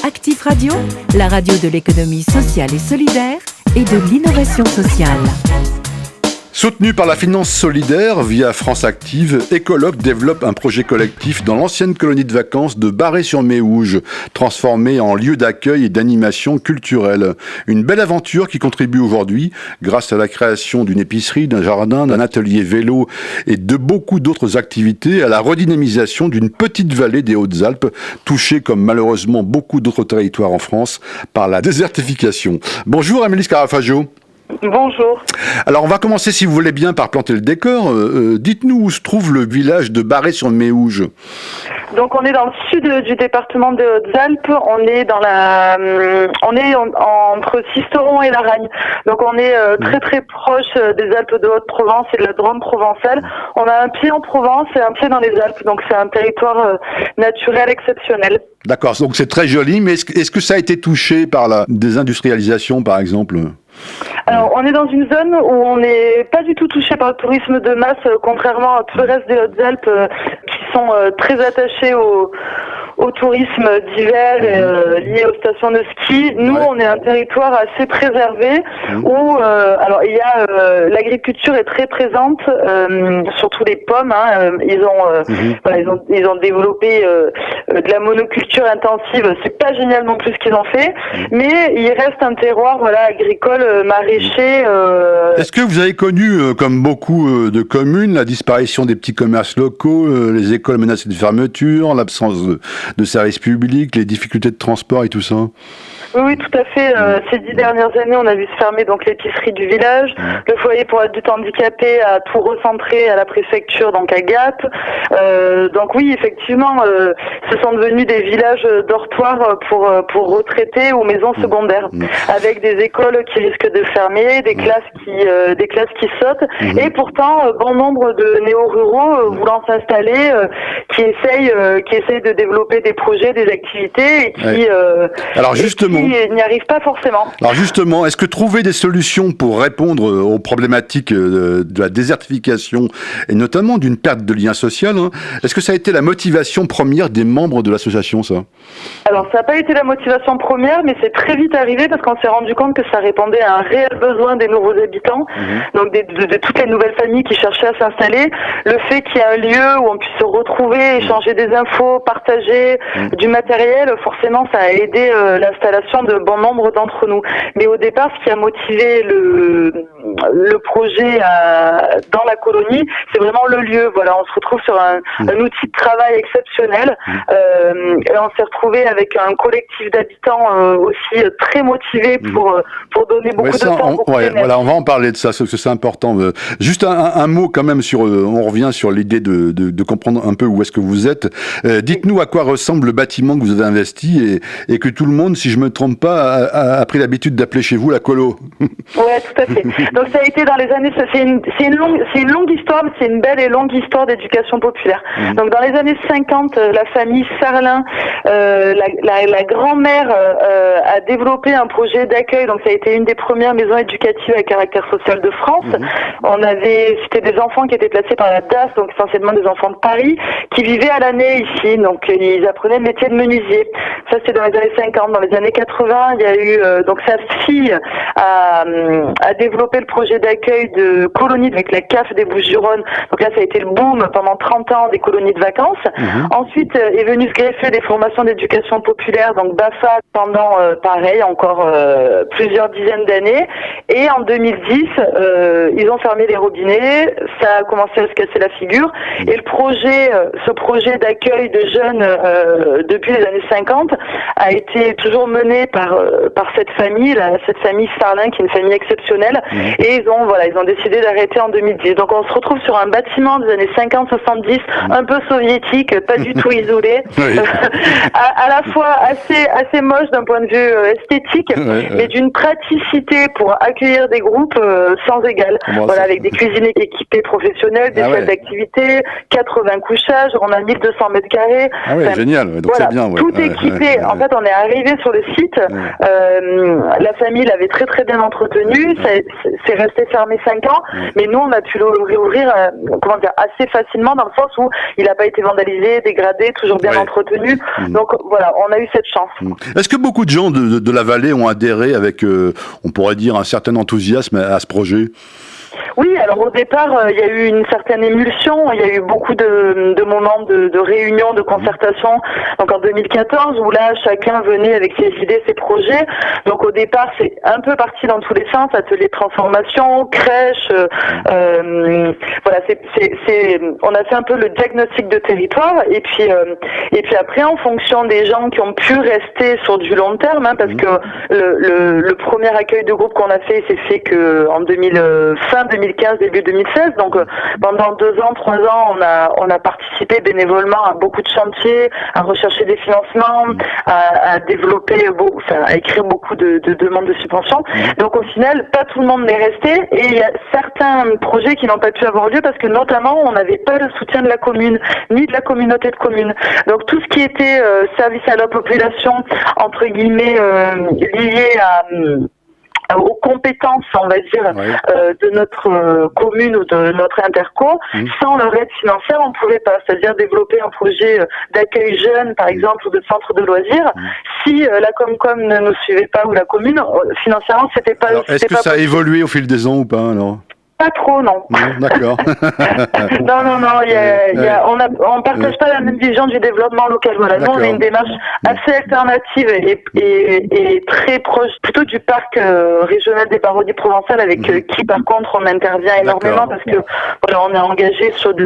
Actif Radio, la radio de l'économie sociale et solidaire et de l'innovation sociale. Soutenu par la finance solidaire via France Active, Ecoloc développe un projet collectif dans l'ancienne colonie de vacances de Barré-sur-Méouge, transformée en lieu d'accueil et d'animation culturelle. Une belle aventure qui contribue aujourd'hui, grâce à la création d'une épicerie, d'un jardin, d'un atelier vélo et de beaucoup d'autres activités, à la redynamisation d'une petite vallée des Hautes-Alpes, touchée comme malheureusement beaucoup d'autres territoires en France par la désertification. Bonjour Amélie Scarafaggio. Bonjour. Alors on va commencer, si vous voulez bien, par planter le décor. Dites-nous où se trouve le village de Barré-sur-Méouge. Donc on est dans le sud du département des Hautes-Alpes. On est entre Sisteron et Laragne. Donc on est très très proche des Alpes de Haute-Provence et de la Drôme provençale. On a un pied en Provence et un pied dans les Alpes. Donc c'est un territoire naturel exceptionnel. D'accord, donc c'est très joli, mais est-ce que ça a été touché par la désindustrialisation, par exemple ? Alors, on est dans une zone où on n'est pas du tout touché par le tourisme de masse, contrairement à tout le reste des Hautes-Alpes qui sont très attachés au tourisme d'hiver lié aux stations de ski. Nous, on est un territoire assez préservé où, alors il y a l'agriculture est très présente, surtout les pommes. Ils ont développé de la monoculture intensive. C'est pas génial non plus ce qu'ils ont fait, mais il reste un terroir, agricole, maraîcher. Est-ce que vous avez connu, comme beaucoup de communes, la disparition des petits commerces locaux, les écoles menacées de fermeture, l'absence de services publics, les difficultés de transport et tout ça ? Oui, tout à fait. Ces 10 dernières années, on a vu se fermer donc l'épicerie du village. Le foyer pour adultes handicapés a tout recentré à la préfecture, donc à Gap. Donc oui, effectivement, ce sont devenus des villages dortoirs pour retraités ou maisons secondaires, avec des écoles qui risquent de fermer, des classes qui sautent, et pourtant bon nombre de néo-ruraux voulant s'installer, qui essayent de développer des projets, des activités, et qui Alors justement, n'y arrivent pas forcément. Alors justement, est-ce que trouver des solutions pour répondre aux problématiques de la désertification et notamment d'une perte de lien social, est-ce que ça a été la motivation première des membres de l'association, ça ? Alors ça n'a pas été la motivation première, mais c'est très vite arrivé parce qu'on s'est rendu compte que ça répondait à un réel besoin des nouveaux habitants, donc de toutes les nouvelles familles qui cherchaient à s'installer. Le fait qu'il y ait un lieu où on puisse se retrouver, échanger des infos, partager du matériel, forcément ça a aidé l'installation de bon nombre d'entre nous. Mais au départ, ce qui a motivé le projet dans la colonie, c'est vraiment le lieu. Voilà, on se retrouve sur un outil de travail exceptionnel. Et on s'est retrouvé avec un collectif d'habitants aussi très motivés pour donner beaucoup de temps. On va en parler de ça, parce que c'est important. Juste un mot quand même on revient sur l'idée de comprendre un peu où est-ce que vous êtes. Dites-nous à quoi ressemble le bâtiment que vous avez investi et que tout le monde, si je me trompe pas, a pris l'habitude d'appeler chez vous la colo. Ouais, tout à fait. Donc ça a été dans les années, c'est une longue histoire, mais c'est une belle et longue histoire d'éducation populaire. Donc dans les années 50, la famille Sarlin, la grand-mère a développé un projet d'accueil. Donc ça a été une des premières maisons éducatives à caractère social de France. C'était des enfants qui étaient placés par la DAS, donc essentiellement des enfants de Paris, qui vivaient à l'année ici. Donc ils apprenaient le métier de menuisier. Ça c'était dans les années 50. Dans les années 80, il y a eu donc sa fille a développé le projet d'accueil de colonies avec la CAF des Bouches-du-Rhône. Donc là, ça a été le boom pendant 30 ans des colonies de vacances. Ensuite est venu se greffer des formations d'éducation populaire, donc BAFA, pendant pareil encore plusieurs dizaines d'années. Et en 2010, ils ont fermé les robinets. Ça a commencé à se casser la figure. Et ce projet d'accueil de jeunes depuis les années 50 a été toujours mené par cette famille Sarlin, qui est une famille exceptionnelle, et ils ont décidé d'arrêter en 2010. Donc on se retrouve sur un bâtiment des années 50-70, un peu soviétique, pas du tout isolé, à la fois assez moche d'un point de vue esthétique, mais d'une praticité pour accueillir des groupes sans égal. Avec des cuisines équipées professionnelles, des salles d'activité, 80 couchages, on a 1200 mètres carrés. Génial, donc c'est bien. Tout équipé en fait, on est arrivé sur le site. La famille l'avait très très bien entretenu. C'est resté fermé 5 ans, mais nous on a pu le réouvrir, assez facilement dans le sens où il n'a pas été vandalisé, dégradé, toujours bien entretenu. Donc voilà, on a eu cette chance. Est-ce que beaucoup de gens de la vallée ont adhéré avec, on pourrait dire, un certain enthousiasme à ce projet ? Oui, alors au départ, il y a eu une certaine émulsion, il y a eu beaucoup de moments de réunions, de concertation, donc en 2014, où là, chacun venait avec ses idées, ses projets. Donc au départ, c'est un peu parti dans tous les sens, atelier de transformation, crèche, voilà, on a fait un peu le diagnostic de territoire, et puis après, en fonction des gens qui ont pu rester sur du long terme, parce que le premier accueil de groupe qu'on a fait, s'est fait que en fin 2015, début 2016. Donc pendant 2 ans, 3 ans, on a participé bénévolement à beaucoup de chantiers, à rechercher des financements, à développer, à écrire beaucoup de demandes de subventions. Donc au final, pas tout le monde n'est resté, et il y a certains projets qui n'ont pas pu avoir lieu parce que notamment on n'avait pas le soutien de la commune ni de la communauté de communes. Donc tout ce qui était service à la population, entre guillemets, lié aux compétences, on va dire, de notre commune ou de notre interco, sans leur aide financière, on ne pouvait pas. C'est-à-dire développer un projet d'accueil jeune, par exemple, ou de centre de loisirs. Si la Comcom ne nous suivait pas, ou la commune, financièrement, c'était pas. Alors, est-ce que ça a évolué au fil des ans ou pas, alors ? Pas trop, non. D'accord. On partage pas la même vision du développement local. Voilà, nous, on a une démarche assez alternative et très proche, plutôt du parc régional des Baronnies provençales, avec qui, par contre, on intervient énormément parce que voilà, on est engagé sur de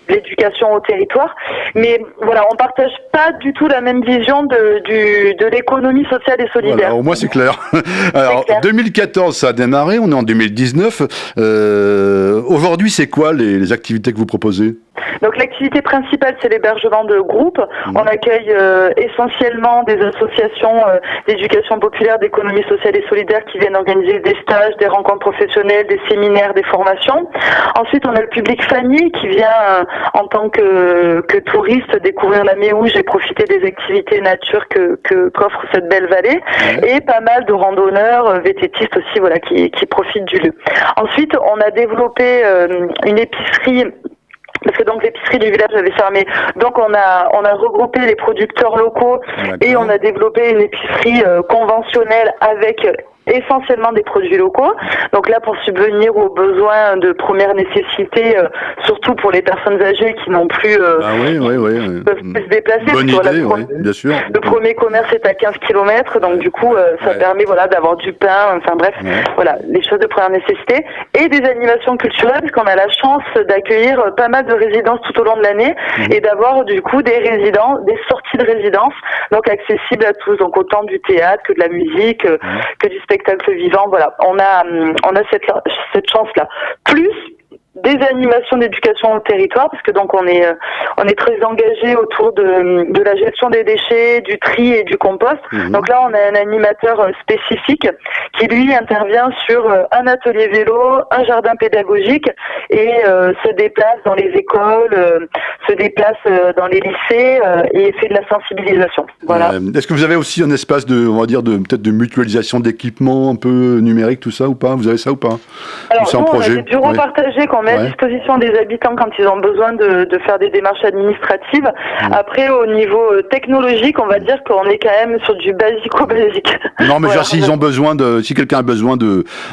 l'éducation au territoire. Mais voilà, on partage pas du tout la même vision de l'économie sociale et solidaire. Voilà, au moins, c'est clair. Alors, 2014, ça a démarré. On est en 2019. Aujourd'hui, c'est quoi les activités que vous proposez ? Donc l'activité principale, c'est l'hébergement de groupes. On accueille essentiellement des associations d'éducation populaire, d'économie sociale et solidaire qui viennent organiser des stages, des rencontres professionnelles, des séminaires, des formations. Ensuite, on a le public famille qui vient en tant que touriste découvrir la Méouge et profiter des activités nature qu'offre cette belle vallée. Et pas mal de randonneurs, VTTistes aussi, voilà, qui profitent du lieu. Ensuite, on a développé une épicerie, parce que donc l'épicerie du village avait fermé. Donc on a regroupé les producteurs locaux et on a développé une épicerie conventionnelle avec essentiellement des produits locaux. Donc là, pour subvenir aux besoins de première nécessité, surtout pour les personnes âgées qui n'ont plus peuvent plus se déplacer. Bonne idée, bien sûr. Le premier commerce est à 15 km, donc du coup, ça permet d'avoir du pain, enfin bref, voilà, les choses de première nécessité. Et des animations culturelles, parce qu'on a la chance d'accueillir pas mal de résidences tout au long de l'année et d'avoir du coup des sorties de résidence, donc accessibles à tous, donc autant du théâtre que de la musique, que du spectacle vivant. Voilà, on a cette chance-là. Plus des animations d'éducation au territoire, parce que donc on est très engagé autour de la gestion des déchets, du tri et du compost. Donc là, on a un animateur spécifique qui lui intervient sur un atelier vélo, un jardin pédagogique et se déplace dans les écoles, se déplace dans les lycées et fait de la sensibilisation. Voilà. Est-ce que vous avez aussi un espace peut-être de mutualisation d'équipements un peu numérique, tout ça ou pas ? Vous avez ça ou pas ? Alors nous, on a des bureaux partagés qu'on met à disposition des habitants quand ils ont besoin de faire des démarches administratives. Après, au niveau technologique, on va dire qu'on est quand même sur du basico-basique. Non, mais genre, si quelqu'un a besoin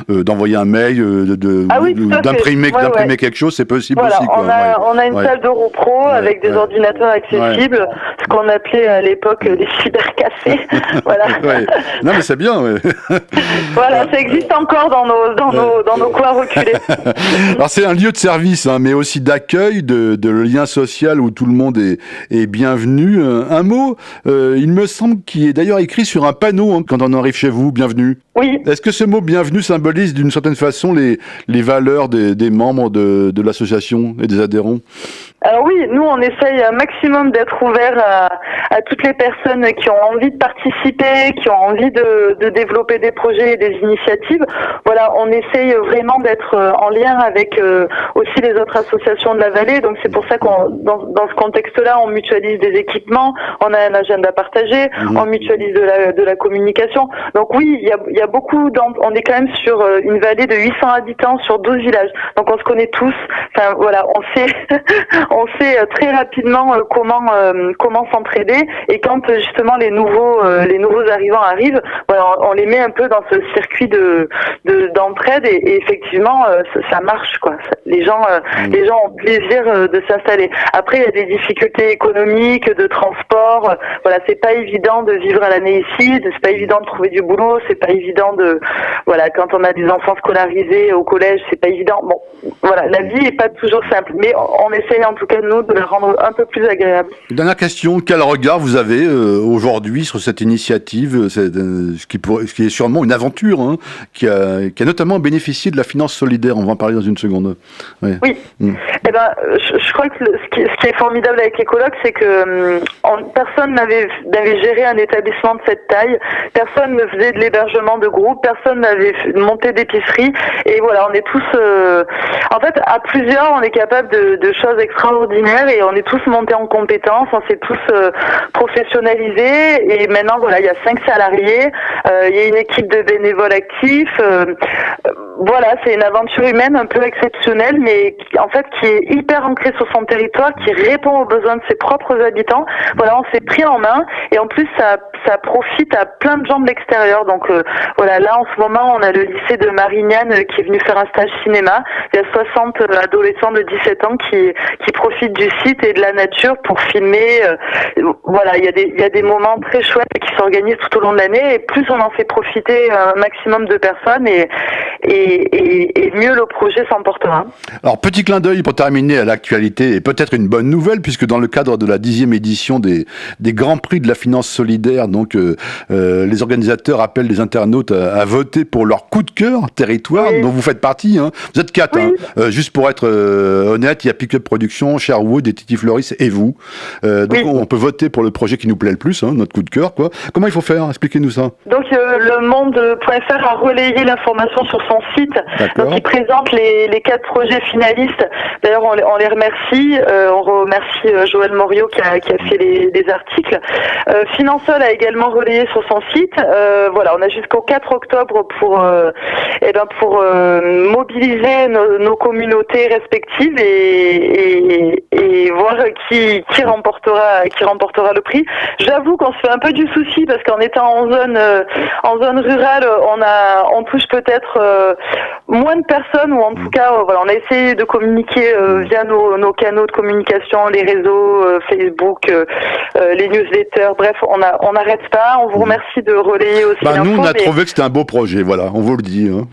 d'envoyer un mail, d'imprimer quelque chose, c'est possible aussi. On a une salle d'Euro Pro avec des ordinateurs accessibles, ce qu'on appelait à l'époque les cybercafés. Voilà. Non, mais c'est bien. Voilà, ça existe encore dans nos coins reculés. Alors, c'est un lieu de service, mais aussi d'accueil, de lien social où tout le monde est bienvenu. Un mot, il me semble, qui est d'ailleurs écrit sur un panneau quand on arrive chez vous. Bienvenue. Oui. Est-ce que ce mot bienvenue symbolise d'une certaine façon les valeurs des membres de l'association et des adhérents? Alors oui, nous on essaye un maximum d'être ouvert à toutes les personnes qui ont envie de participer, qui ont envie de développer des projets et des initiatives. Voilà, on essaye vraiment d'être en lien avec aussi les autres associations de la vallée. Donc c'est pour ça dans ce contexte-là, on mutualise des équipements, on a un agenda partagé, on mutualise de la communication. Donc oui, il y a beaucoup, on est quand même sur une vallée de 800 habitants sur 12 villages. Donc on se connaît tous. Enfin voilà, on sait très rapidement comment s'entraider, et quand justement les nouveaux arrivants arrivent, voilà, on les met un peu dans ce circuit d'entraide et effectivement ça marche quoi. Les gens ont plaisir de s'installer. Après il y a des difficultés économiques, de transport, voilà, c'est pas évident de vivre à l'année ici, c'est pas évident de trouver du boulot, c'est pas évident quand on a des enfants scolarisés au collège, c'est pas évident. Bon, voilà, la vie est pas toujours simple, mais on essaye en tout cas nous de la rendre un peu plus agréable. Dernière question, quel regard vous avez aujourd'hui sur cette initiative, ce qui est sûrement une aventure, hein, qui a notamment bénéficié de la finance solidaire, on va en parler dans une seconde. Ouais. Oui, Eh ben, je crois que ce qui est formidable avec les colocs, c'est que personne n'avait géré un établissement de cette taille, personne ne faisait de l'hébergement de groupe, personne n'avait monté d'épicerie, et voilà, on est tous, en fait, à plusieurs, on est capable de choses extraordinaires, et on est tous montés en compétences, on s'est tous professionnalisés, et maintenant, voilà, il y a 5 salariés, il y a une équipe de bénévoles actifs, voilà, c'est une aventure humaine un peu exceptionnelle, mais qui est hyper ancrée sur son territoire, qui répond aux besoins de ses propres habitants. Voilà, on s'est pris en main, et en plus ça profite à plein de gens de l'extérieur. Donc voilà, là en ce moment on a le lycée de Marignane qui est venu faire un stage cinéma. Il y a 60 adolescents de 17 ans qui profitent du site et de la nature pour filmer. Voilà, il y a des moments très chouettes qui s'organisent tout au long de l'année, et plus on en fait profiter un maximum de personnes, et mieux le projet s'emportera. Alors, petit clin d'œil pour terminer à l'actualité, et peut-être une bonne nouvelle, puisque dans le cadre de la 10e édition des Grands Prix de la Finance Solidaire, donc les organisateurs appellent les internautes à voter pour leur coup de cœur territoire, dont vous faites partie. Hein. Vous êtes 4, juste pour être honnête, il y a Pick-up Production, Sherwood et Titi Floris et vous. Donc on peut voter pour le projet qui nous plaît le plus, hein, notre coup de cœur, quoi. Comment il faut faire? Expliquez-nous ça. Donc le monde.fr a relayé l'information sur son site. Donc il présente les 4 projets finalistes. D'ailleurs on les remercie. On remercie Joël Moriot qui a fait les articles. Finansol a également relayé sur son site. Voilà, on a jusqu'au 4 octobre pour mobiliser nos communautés respectives et voir qui remportera le prix. J'avoue qu'on se fait un peu du souci parce qu'en étant en zone rurale, on touche peut-être moins de personnes, ou en tout cas voilà, on a essayé de communiquer via nos canaux de communication, les réseaux Facebook, les newsletters, bref, on n'arrête pas. On vous remercie de relayer aussi l'info. Nous on a trouvé que c'était un beau projet, voilà, on vous le dit. Hein.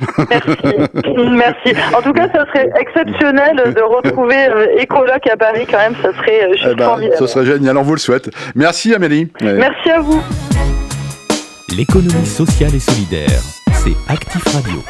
Merci. En tout cas, ça serait exceptionnel de retrouver Écoloc à Paris quand même, ça serait juste formidable. Ça serait génial, on vous le souhaite. Merci Amélie. Merci à vous. L'économie sociale et solidaire, c'est Actif Radio.